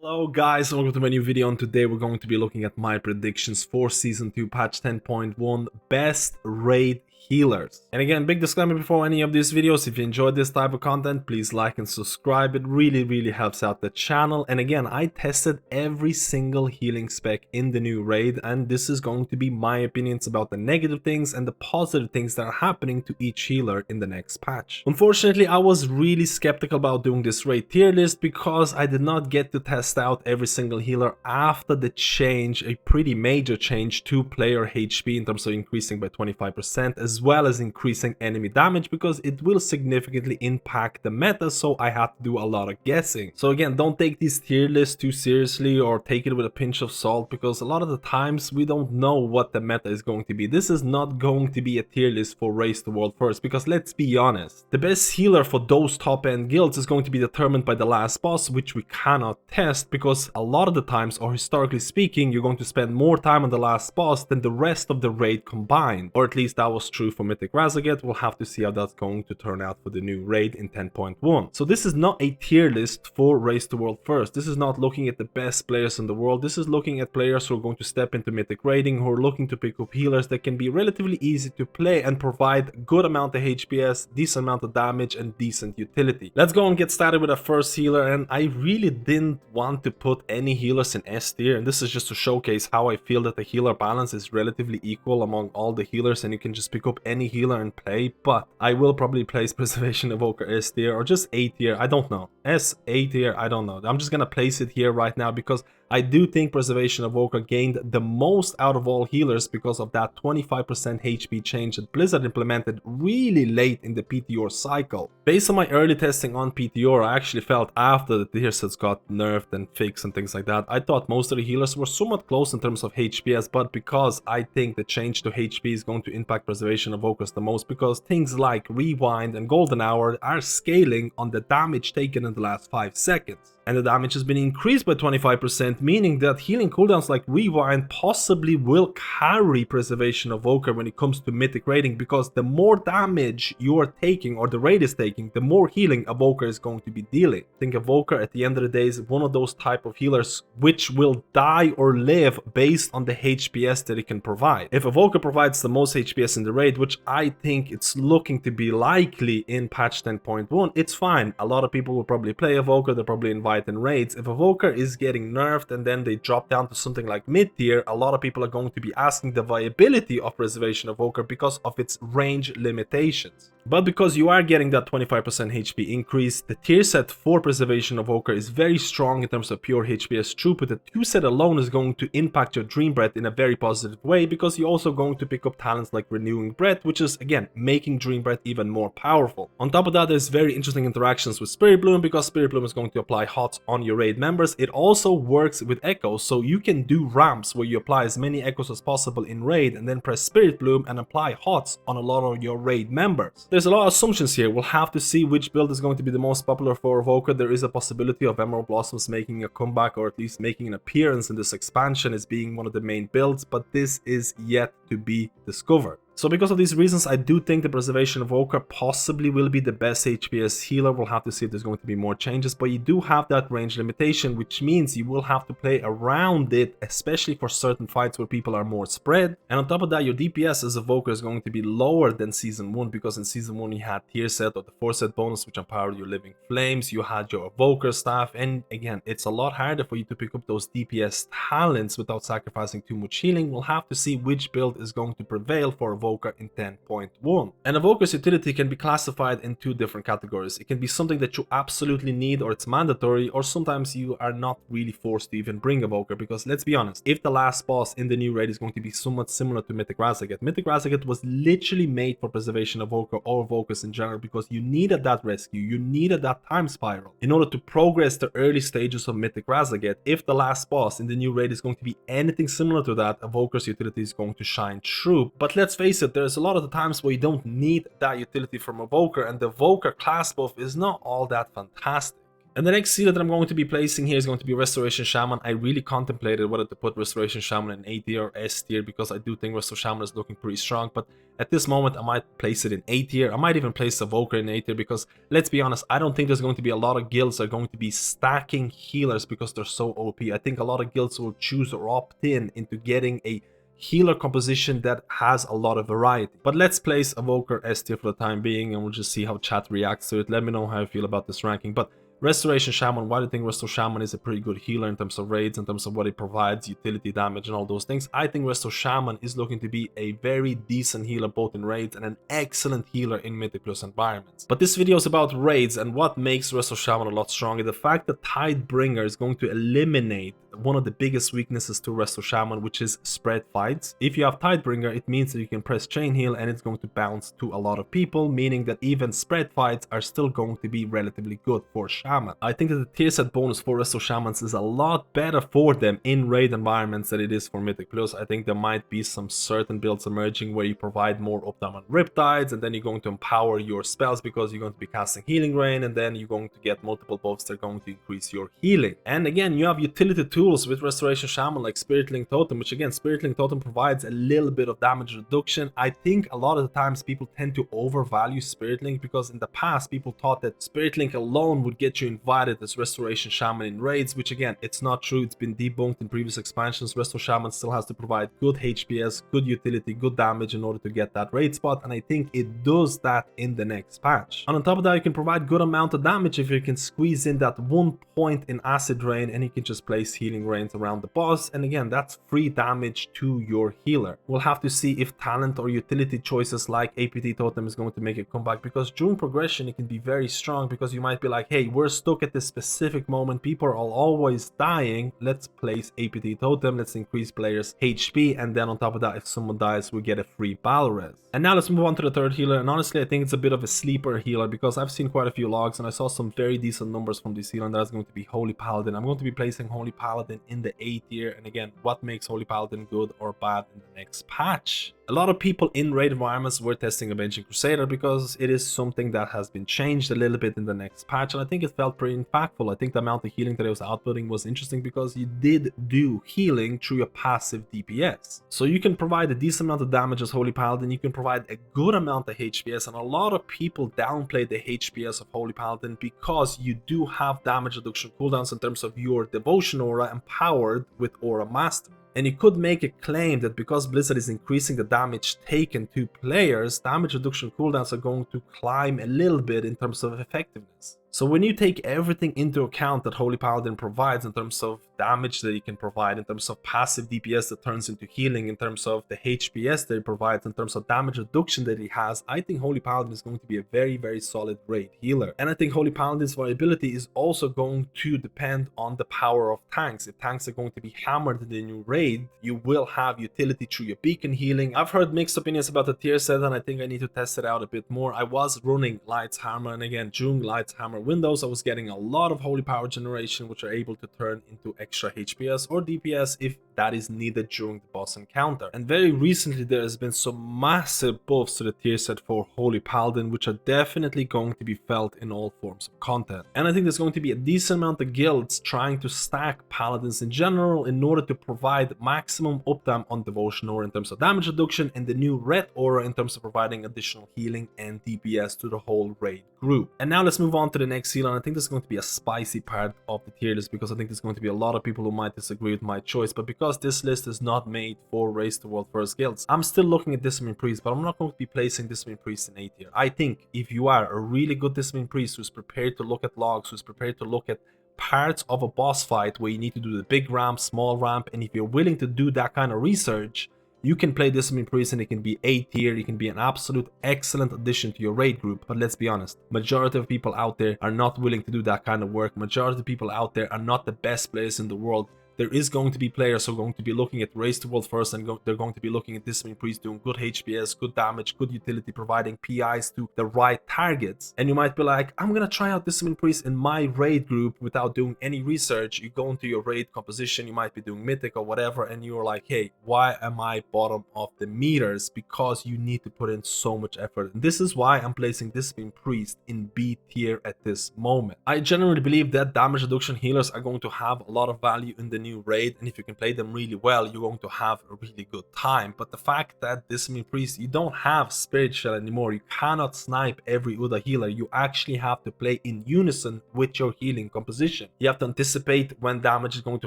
Hello guys, welcome to my new video, and today we're going to be looking at my predictions for Season 2 Patch 10.1 Best Raid Healers. And again, big disclaimer before any of these videos: if you enjoyed this type of content, please like and subscribe. It really helps out the channel. And again, I tested every single healing spec in the new raid, and this is going to be my opinions about the negative things and the positive things that are happening to each healer in the next patch. Unfortunately, I was really skeptical about doing this raid tier list because I did not get to test out every single healer after the change, a pretty major change to player HP in terms of increasing by 25%, as well as increasing enemy damage, because it will significantly impact the meta, so I had to do a lot of guessing. So again, don't take these tier lists too seriously or take it with a pinch of salt, because a lot of the times we don't know what the meta is going to be. This is not going to be a tier list for Race the World First, because let's be honest, the best healer for those top end guilds is going to be determined by the last boss, which we cannot test, because a lot of the times, or historically speaking, you're going to spend more time on the last boss than the rest of the raid combined. Or at least that was true for Mythic Razaget. We'll have to see how that's going to turn out for the new raid in 10.1. So this is not a tier list for Race the World First. This is not looking at the best players in the world. This is looking at players who are going to step into Mythic raiding, who are looking to pick up healers that can be relatively easy to play and provide good amount of HPS, decent amount of damage, and decent utility. Let's go and get started with our first healer, and I really didn't want to put any healers in S tier, and this is just to showcase how I feel that the healer balance is relatively equal among all the healers, and you can just pick up any healer and play. But I will probably place Preservation Evoker S tier, or just A tier, I don't know. S, A tier, I don't know. I'm just gonna place it here right now because I do think Preservation Evoker gained the most out of all healers because of that 25% HP change that Blizzard implemented really late in the PTR cycle. Based on my early testing on PTR, I actually felt after the tier sets got nerfed and fixed and things like that, I thought most of the healers were somewhat close in terms of HPS, but because I think the change to HP is going to impact Preservation Evokers the most, because things like Rewind and Golden Hour are scaling on the damage taken in the last 5 seconds. And the damage has been increased by 25%, meaning that healing cooldowns like Rewind possibly will carry Preservation Evoker when it comes to Mythic raiding, because the more damage you are taking, or the raid is taking, the more healing Evoker is going to be dealing. I think Evoker at the end of the day is one of those type of healers which will die or live based on the HPS that it can provide. If Evoker provides the most HPS in the raid, which I think it's looking to be likely in patch 10.1, it's fine. A lot of people will probably play Evoker, they'll probably invite in raids. If Evoker is getting nerfed and then they drop down to something like mid tier, a lot of people are going to be asking the viability of Preservation Evoker because of its range limitations. But because you are getting that 25% HP increase, the tier set for Preservation Evoker is very strong in terms of pure HPS throughput. The 2 set alone is going to impact your Dream Breath in a very positive way, because you're also going to pick up talents like Renewing Breath, which is again making Dream Breath even more powerful. On top of that, there's very interesting interactions with Spirit Bloom, because Spirit Bloom is going to apply HOTS on your raid members. It also works with echoes, so you can do ramps where you apply as many echoes as possible in raid and then press Spirit Bloom and apply HOTS on a lot of your raid members. There's a lot of assumptions here. We'll have to see which build is going to be the most popular for Evoker. There is a possibility of Emerald Blossoms making a comeback, or at least making an appearance in this expansion as being one of the main builds, but this is yet to be discovered. So because of these reasons, I do think the Preservation Evoker possibly will be the best HPS healer. We'll have to see if there's going to be more changes, but you do have that range limitation, which means you will have to play around it, especially for certain fights where people are more spread. And on top of that, your DPS as Evoker is going to be lower than Season 1, because in Season 1 you had tier set or the 4 set bonus, which empowered your Living Flames, you had your Evoker staff, and again, it's a lot harder for you to pick up those DPS talents without sacrificing too much healing. We'll have to see which build is going to prevail for Evoker in 10.1. And Evoker's utility can be classified in 2 different categories. It can be something that you absolutely need, or it's mandatory, or sometimes you are not really forced to even bring Evoker, because let's be honest, if the last boss in the new raid is going to be somewhat similar to Mythic Razaget was literally made for Preservation Evoker or Evokers in general, because you needed that rescue, you needed that time spiral in order to progress the early stages of Mythic Razaget. If the last boss in the new raid is going to be anything similar to that, Evoker's utility is going to shine through. But let's face it, there's a lot of the times where you don't need that utility from Evoker, and the Evoker class buff is not all that fantastic. And the next sealer that I'm going to be placing here is going to be Restoration Shaman. I really contemplated whether to put Restoration Shaman in A tier or S tier because I do think Resto Shaman is looking pretty strong, but at this moment I might place it in A tier. I might even place Evoker in A tier because, let's be honest, I don't think there's going to be a lot of guilds that are going to be stacking healers because they're so OP. I think a lot of guilds will choose or opt in into getting a healer composition that has a lot of variety. But let's place Evoker S tier for the time being, and we'll just see how chat reacts to it. Let me know how you feel about this ranking. But Restoration Shaman, why do you think Resto Shaman is a pretty good healer in terms of raids, in terms of what it provides, utility damage and all those things? I think Resto Shaman is looking to be a very decent healer both in raids and an excellent healer in Mythic Plus environments. But this video is about raids and what makes Resto Shaman a lot stronger. The fact that Tidebringer is going to eliminate one of the biggest weaknesses to Resto Shaman, which is spread fights. If you have Tidebringer, it means that you can press chain heal and it's going to bounce to a lot of people, meaning that even spread fights are still going to be relatively good for Shaman. I think that the tier set bonus for Resto Shamans is a lot better for them in raid environments than it is for Mythic Plus. I think there might be some certain builds emerging where you provide more uptime on Riptides, and then you're going to empower your spells because you're going to be casting Healing Rain, and then you're going to get multiple buffs that are going to increase your healing. And again, you have utility tools with Restoration Shaman like Spirit Link Totem, which again, Spirit Link Totem provides a little bit of damage reduction. I think a lot of the times people tend to overvalue Spirit Link because in the past people thought that Spirit Link alone would get you invited as Restoration Shaman in raids, which again, it's not true. It's been debunked in previous expansions. Resto Shaman still has to provide good HPS, good utility, good damage in order to get that raid spot, and I think it does that in the next patch. And on top of that, you can provide good amount of damage if you can squeeze in that 1 point in Acid Rain, and you can just place Healing Rains around the boss, and again, that's free damage to your healer. We'll have to see if talent or utility choices like APT Totem is going to make a comeback, because during progression it can be very strong, because you might be like, hey, we're stuck at this specific moment, people are always dying, let's place APT Totem, let's increase players HP, and then on top of that, if someone dies, we get a free battle res. And now let's move on to the third healer, and honestly I think it's a bit of a sleeper healer because I've seen quite a few logs and I saw some very decent numbers from this healer, and that's going to be Holy Paladin. I'm going to be placing Holy Paladin in the A tier, and again, what makes Holy Paladin good or bad in the next patch? A lot of people in raid environments were testing Avenging Crusader because it is something that has been changed a little bit in the next patch, and I think it felt pretty impactful. I think the amount of healing that it was outputting was interesting because you did do healing through your passive DPS. So you can provide a decent amount of damage as Holy Paladin, you can provide a good amount of HPS, and a lot of people downplay the HPS of Holy Paladin because you do have damage reduction cooldowns in terms of your Devotion Aura empowered with Aura Master. And you could make a claim that because Blizzard is increasing the damage taken to players, damage reduction cooldowns are going to climb a little bit in terms of effectiveness. So when you take everything into account that Holy Paladin provides in terms of damage that he can provide, in terms of passive DPS that turns into healing, in terms of the HPS that he provides, in terms of damage reduction that he has, I think Holy Paladin is going to be a very, very solid raid healer. And I think Holy Paladin's variability is also going to depend on the power of tanks. If tanks are going to be hammered in the new raid, you will have utility through your beacon healing. I've heard mixed opinions about the tier set, and I think I need to test it out a bit more. I was running Light's Hammer, and again, during Light's Hammer windows, I was getting a lot of holy power generation, which are able to turn into extra HPS or DPS if that is needed during the boss encounter. And very recently, there has been some massive buffs to the tier set for Holy Paladin, which are definitely going to be felt in all forms of content. And I think there's going to be a decent amount of guilds trying to stack Paladins in general in order to provide maximum uptime on Devotion Aura in terms of damage reduction, and the new Red Aura in terms of providing additional healing and DPS to the whole raid group. And now let's move on to the next healer, and I think this is going to be a spicy part of the tier list because I think there's going to be a lot of people who might disagree with my choice, but because this list is not made for Race to World First guilds, I'm still looking at Discipline Priest, but I'm not going to be placing Discipline Priest in A tier. I think if you are a really good Discipline Priest who's prepared to look at logs, who's prepared to look at parts of a boss fight where you need to do the big ramp, small ramp, and if you're willing to do that kind of research, you can play Discipline Priest and it can be A tier, it can be an absolute excellent addition to your raid group. But let's be honest, majority of people out there are not willing to do that kind of work. Majority of people out there are not the best players in the world. there is going to be players who are going to be looking at Race to World first, and they're going to be looking at Discipline Priest doing good HPS, good damage, good utility, providing PIs to the right targets. And you might be like, I'm gonna try out Discipline Priest in my raid group without doing any research. You go into your raid composition, you might be doing Mythic or whatever, and you're like, hey, why am I bottom of the meters? Because you need to put in so much effort. And this is why I'm placing Discipline Priest in B tier at this moment. I generally believe that damage reduction healers are going to have a lot of value in the new raid, and if you can play them really well, you're going to have a really good time. But the fact that Discipline Priest, you don't have Spirit Shell anymore, you cannot snipe every Uda healer, you actually have to play in unison with your healing composition. You have to anticipate when damage is going to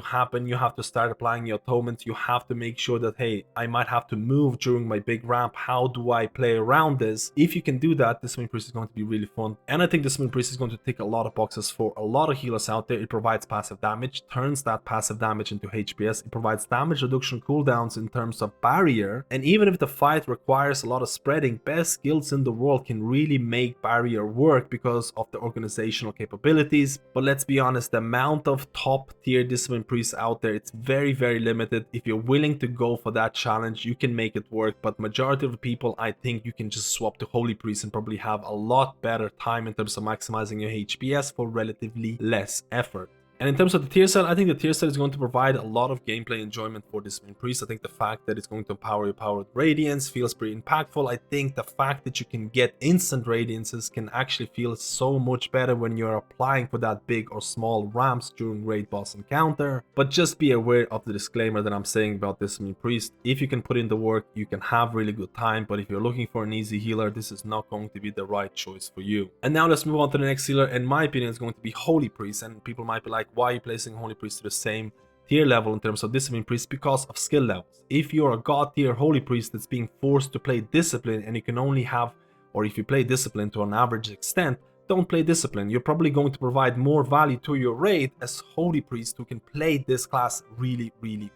happen, you have to start applying your atonements, you have to make sure that, hey, I might have to move during my big ramp, how do I play around this? If you can do that, Discipline Priest is going to be really fun, and I think Discipline Priest is going to tick a lot of boxes for a lot of healers out there. It provides passive damage, turns that passive damage into HPS, it provides damage reduction cooldowns in terms of barrier, and even if the fight requires a lot of spreading, best guilds in the world can really make barrier work because of the organizational capabilities. But let's be honest, the amount of top tier Discipline Priests out there, it's very limited. If you're willing to go for that challenge, you can make it work, but majority of the people, I think you can just swap to Holy Priest and probably have a lot better time in terms of maximizing your HPS for relatively less effort. And in terms of the tier set, I think the tier set is going to provide a lot of gameplay enjoyment for Discipline Priest. I think the fact that it's going to empower your power with Radiance feels pretty impactful. I think the fact that you can get instant Radiances can actually feel so much better when you're applying for that big or small ramps during raid boss encounter. But just be aware of the disclaimer that I'm saying about Discipline Priest. If you can put in the work, you can have really good time, but if you're looking for an easy healer, this is not going to be the right choice for you. And now let's move on to the next healer. In my opinion, it's going to be Holy Priest, and people might be like, why are you placing Holy Priest to the same tier level in terms of Discipline Priest? Because of skill levels. If you're a god tier Holy Priest that's being forced to play Discipline, and you can only have, or if you play Discipline to an average extent, don't play Discipline. You're probably going to provide more value to your raid as Holy Priest who can play this class really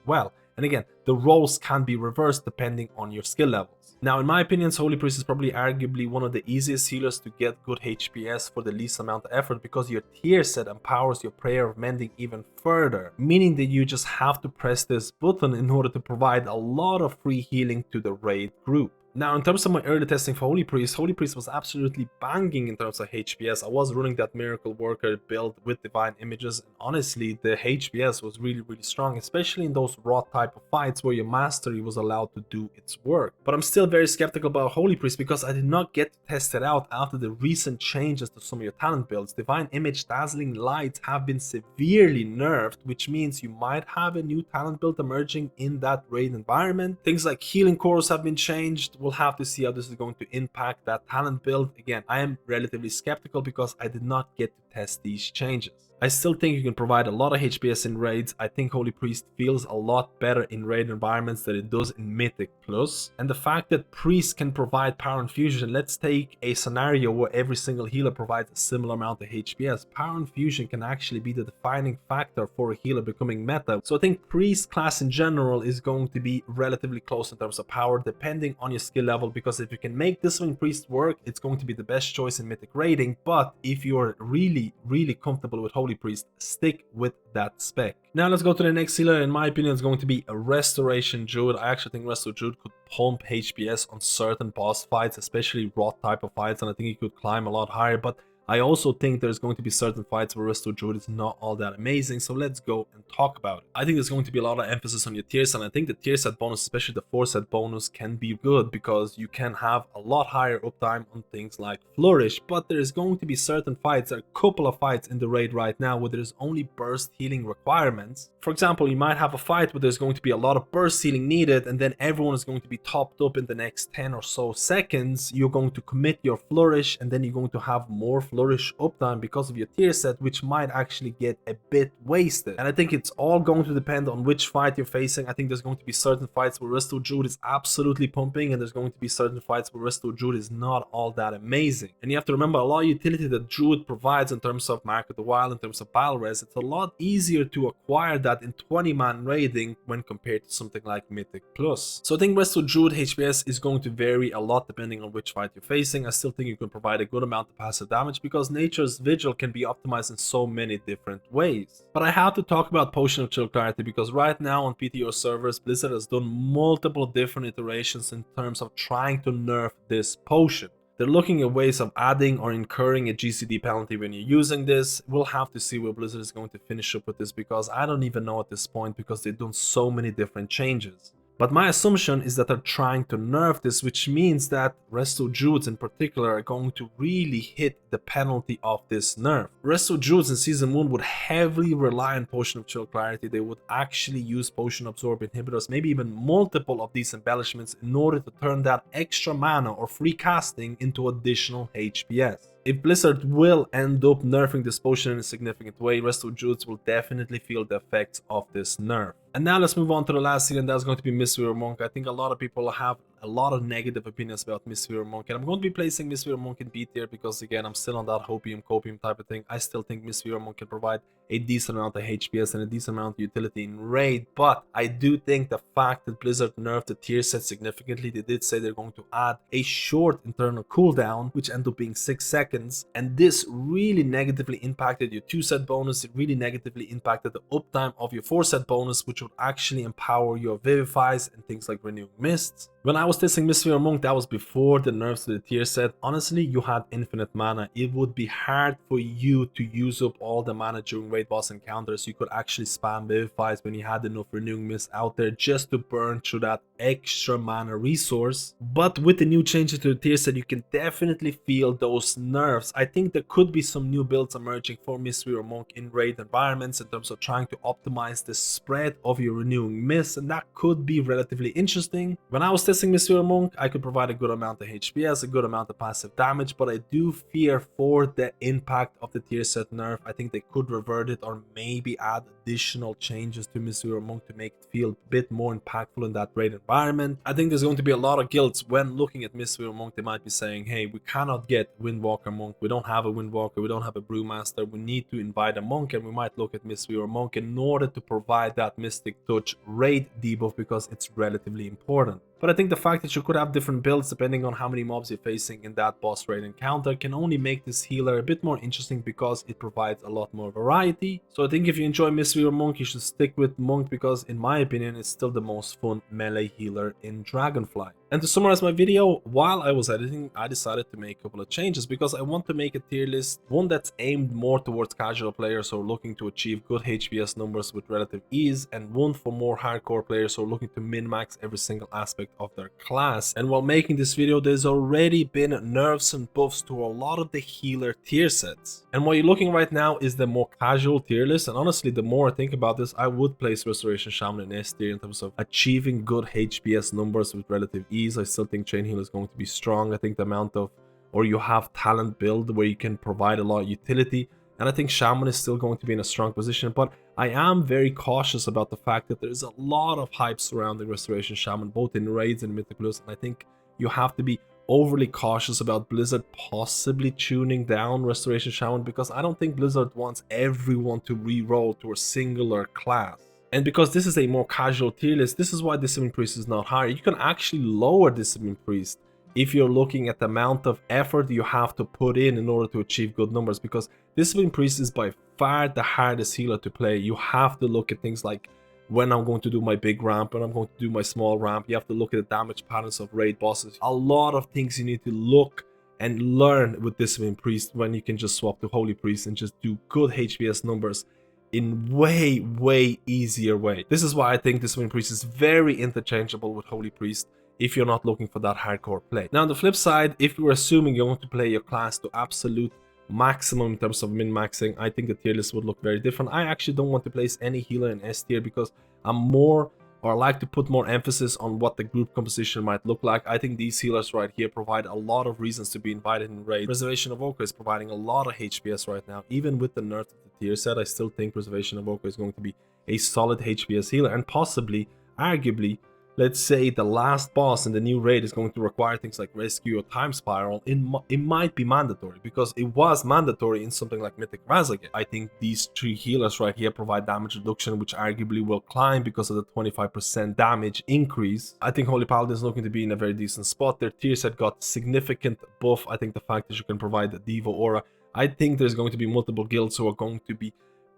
well. And again, the roles can be reversed depending on your skill levels. Now, in my opinion, Holy Priest is probably arguably one of the easiest healers to get good HPS for the least amount of effort, because your tier set empowers your Prayer of Mending even further, meaning that you just have to press this button in order to provide a lot of free healing to the raid group. Now, in terms of my early testing for Holy Priest was absolutely banging in terms of HPS. I was running that Miracle Worker build with Divine Images, and honestly, the HPS was really strong, especially in those raw type of fights where your mastery was allowed to do its work. But I'm still very skeptical about Holy Priest because I did not get to test it out after the recent changes to some of your talent builds. Divine Image, Dazzling Light have been severely nerfed, which means you might have a new talent build emerging in that raid environment. Things like Healing Cores have been changed. We'll have to see how this is going to impact that talent build. Again, I am relatively skeptical because I did not get to test these changes. I still think you can provide a lot of HPS in raids. I think Holy Priest feels a lot better in raid environments than it does in Mythic Plus. And the fact that Priest can provide Power Infusion, let's take a scenario where every single healer provides a similar amount of HPS. Power Infusion can actually be the defining factor for a healer becoming meta. So I think Priest class in general is going to be relatively close in terms of power, depending on your skill level, because if you can make Discipline Priest work, it's going to be the best choice in Mythic raiding. But if you're really comfortable with Holy Priest, stick with that spec. Now let's go to the next healer. In my opinion, it's going to be a Restoration Druid. I actually think Resto Druid could pump HPS on certain boss fights, especially raw type of fights, and I think he could climb a lot higher. But I also think there's going to be certain fights where Resto Druid is not all that amazing, so let's go and talk about it. I think there's going to be a lot of emphasis on your tier set, and I think the tier set bonus, especially the 4-set bonus, can be good because you can have a lot higher uptime on things like Flourish, but there's going to be certain fights, there are a couple of fights in the raid right now where there's only burst healing requirements. For example, you might have a fight where there's going to be a lot of burst healing needed, and then everyone is going to be topped up in the next 10 or so seconds. You're going to commit your Flourish, and then you're going to have more Flourish uptime because of your tier set, which might actually get a bit wasted. And I think it's all going to depend on which fight you're facing. I think there's going to be certain fights where Resto Druid is absolutely pumping, and there's going to be certain fights where Resto Druid is not all that amazing. And you have to remember, a lot of utility that Druid provides in terms of Mark of the Wild, in terms of battle res, it's a lot easier to acquire that in 20-man raiding when compared to something like Mythic Plus. So I think Resto Druid HPS is going to vary a lot depending on which fight you're facing. I still think you can provide a good amount of passive damage because Nature's Vigil can be optimized in so many different ways. But I have to talk about Potion of Chill Clarity because right now on PTO servers, Blizzard has done multiple different iterations in terms of trying to nerf this potion. They're looking at ways of adding or incurring a GCD penalty when you're using this. We'll have to see where Blizzard is going to finish up with this because I don't even know at this point because they've done so many different changes. But my assumption is that they're trying to nerf this, which means that Resto Druids in particular are going to really hit the penalty of this nerf. Resto Druids in Season 1 would heavily rely on Potion of Chill Clarity. They would actually use Potion Absorb inhibitors, maybe even multiple of these embellishments in order to turn that extra mana or free casting into additional HPS. If Blizzard will end up nerfing this potion in a significant way, Resto Druids will definitely feel the effects of this nerf. And now let's move on to the last season, that's going to be Mistweaver Monk. I think a lot of people have a lot of negative opinions about Mistweaver Monk, and I'm going to be placing Mistweaver Monk in B tier because again, I'm still on that hopium copium type of thing. I still think Mistweaver Monk can provide a decent amount of HPS and a decent amount of utility in raid, but I do think the fact that Blizzard nerfed the tier set significantly, they did say they're going to add a short internal cooldown, which ended up being 6 seconds, and this really negatively impacted your 2-set bonus. It really negatively impacted the uptime of your 4-set bonus, which would actually empower your Vivifies and things like Renewing Mists. When I was testing Mistweaver Monk, that was before the nerfs to the tier set. Honestly, you had infinite mana. It would be hard for you to use up all the mana during raid boss encounters. You could actually spam Vivifies when you had enough Renewing Mist out there just to burn through that extra mana resource. But with the new changes to the tier set, you can definitely feel those nerfs. I think there could be some new builds emerging for Mistweaver Monk in raid environments in terms of trying to optimize the spread of your Renewing Mist, and that could be relatively interesting. When I was testing Mistweaver Monk, I could provide a good amount of HPS, a good amount of passive damage, but I do fear for the impact of the tier set nerf. I think they could revert it or maybe add additional changes to Mistweaver Monk to make it feel a bit more impactful in that raid environment. I think there's going to be a lot of guilds when looking at Mistweaver Monk. They might be saying, hey, we cannot get Windwalker Monk, we don't have a Windwalker, we don't have a Brewmaster, we need to invite a Monk, and we might look at Mistweaver Monk in order to provide that Mystic Touch raid debuff because it's relatively important. But I think the fact that you could have different builds depending on how many mobs you're facing in that boss raid encounter can only make this healer a bit more interesting because it provides a lot more variety. So I think if you enjoy Mistweaver Monk, you should stick with Monk because in my opinion, it's still the most fun melee healer in Dragonflight. And to summarize my video, while I was editing, I decided to make a couple of changes because I want to make a tier list, one that's aimed more towards casual players who are looking to achieve good HPS numbers with relative ease, and one for more hardcore players who are looking to min-max every single aspect of their class. And while making this video, there's already been nerfs and buffs to a lot of the healer tier sets. And what you're looking right now is the more casual tier list, and honestly, the more I think about this, I would place Restoration Shaman in S tier in terms of achieving good HPS numbers with relative ease. I still think Chain Healer is going to be strong. I think the amount of, or you have talent build where you can provide a lot of utility, and I think Shaman is still going to be in a strong position. But I am very cautious about the fact that there's a lot of hype surrounding Restoration Shaman, both in raids and Mythic Plus, and I think you have to be overly cautious about Blizzard possibly tuning down Restoration Shaman because I don't think Blizzard wants everyone to re-roll to a singular class. And because this is a more casual tier list, this is why Discipline Priest is not higher. You can actually lower Discipline Priest if you're looking at the amount of effort you have to put in order to achieve good numbers, because Discipline Priest is by far the hardest healer to play. You have to look at things like when I'm going to do my big ramp, when I'm going to do my small ramp. You have to look at the damage patterns of raid bosses. A lot of things you need to look and learn with Discipline Priest when you can just swap to Holy Priest and just do good HPS numbers in way easier way. This is why I think Discipline Priest is very interchangeable with Holy Priest if you're not looking for that hardcore play. Now on the flip side, if you're assuming you're going to play your class to absolute maximum in terms of min-maxing, I think the tier list would look very different. I actually don't want to place any healer in S tier because I'm more, or I like to put more emphasis on what the group composition might look like. I think these healers right here provide a lot of reasons to be invited in raid. Reservation of Evoker is providing a lot of HPS right now. Even with the nerf of the tier set, I still think Reservation of Evoker is going to be a solid HPS healer, and possibly, arguably, let's say the last boss in the new raid is going to require things like Rescue or Time Spiral, it might be mandatory, because it was mandatory in something like Mythic Razagate. I think these three healers right here provide damage reduction, which arguably will climb because of the 25% damage increase. I think Holy Paladin is looking to be in a very decent spot. Their tier set got significant buff. I think the fact that you can provide the Devo Aura I think there's going to be multiple guilds who are going to be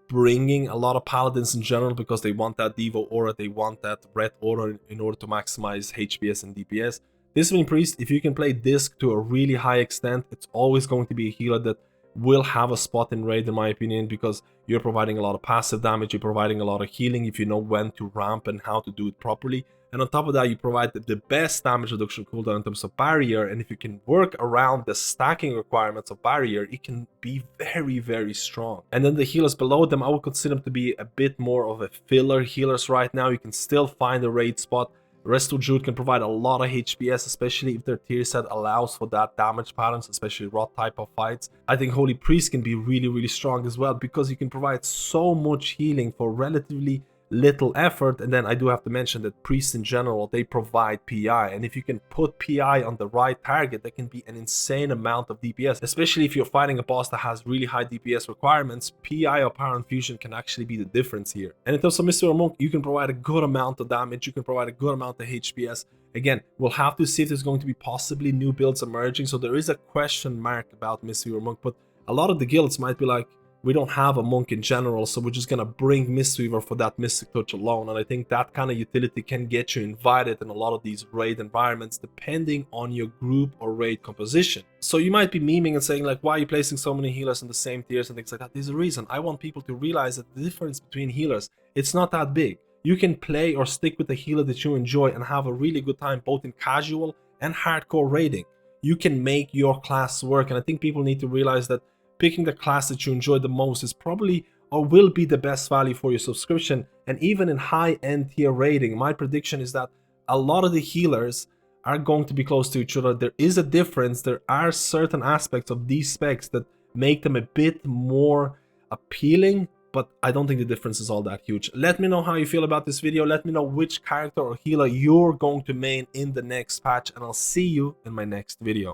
bringing a lot of paladins in general because they want that Devo aura, they want that red aura in order to maximize HPS and DPS. Discipline Priest, if you can play Disc to a really high extent, it's always going to be a healer that will have a spot in raid, in my opinion, because you're providing a lot of passive damage, you're providing a lot of healing if you know when to ramp and how to do it properly. And on top of that, you provide the best damage reduction cooldown in terms of barrier, and if you can work around the stacking requirements of barrier, it can be very, very strong. And then the healers below them, I would consider them to be a bit more of a filler healers right now. You can still find a raid spot. Resto Druid can provide a lot of HPS, especially if their tier set allows for that damage patterns, especially rot type of fights. I think Holy Priest can be really, really strong as well because you can provide so much healing for relatively little effort. And then I do have to mention that priests in general, they provide PI, and if you can put PI on the right target, that can be an insane amount of DPS, especially if you're fighting a boss that has really high DPS requirements. PI or Power Infusion can actually be the difference here. And in terms of Mistweaver Monk, you can provide a good amount of damage, you can provide a good amount of HPS. Again, we'll have to see if there's going to be possibly new builds emerging, so there is a question mark about Mistweaver Monk, but a lot of the guilds might be like, we don't have a monk in general, so we're just gonna bring Mistweaver for that mystic touch alone. And I think that kind of utility can get you invited in a lot of these raid environments depending on your group or raid composition. So you might be memeing and saying like, why are you placing so many healers in the same tiers and things like that? There's a reason. I want people to realize that the difference between healers, it's not that big. You can play or stick with the healer that you enjoy and have a really good time both in casual and hardcore raiding. You can make your class work, and I think people need to realize that picking the class that you enjoy the most is probably or will be the best value for your subscription. And even in high-end tier rating, my prediction is that a lot of the healers are going to be close to each other. There is a difference. There are certain aspects of these specs that make them a bit more appealing, but I don't think the difference is all that huge. Let me know how you feel about this video. Let me know which character or healer you're going to main in the next patch, and I'll see you in my next video.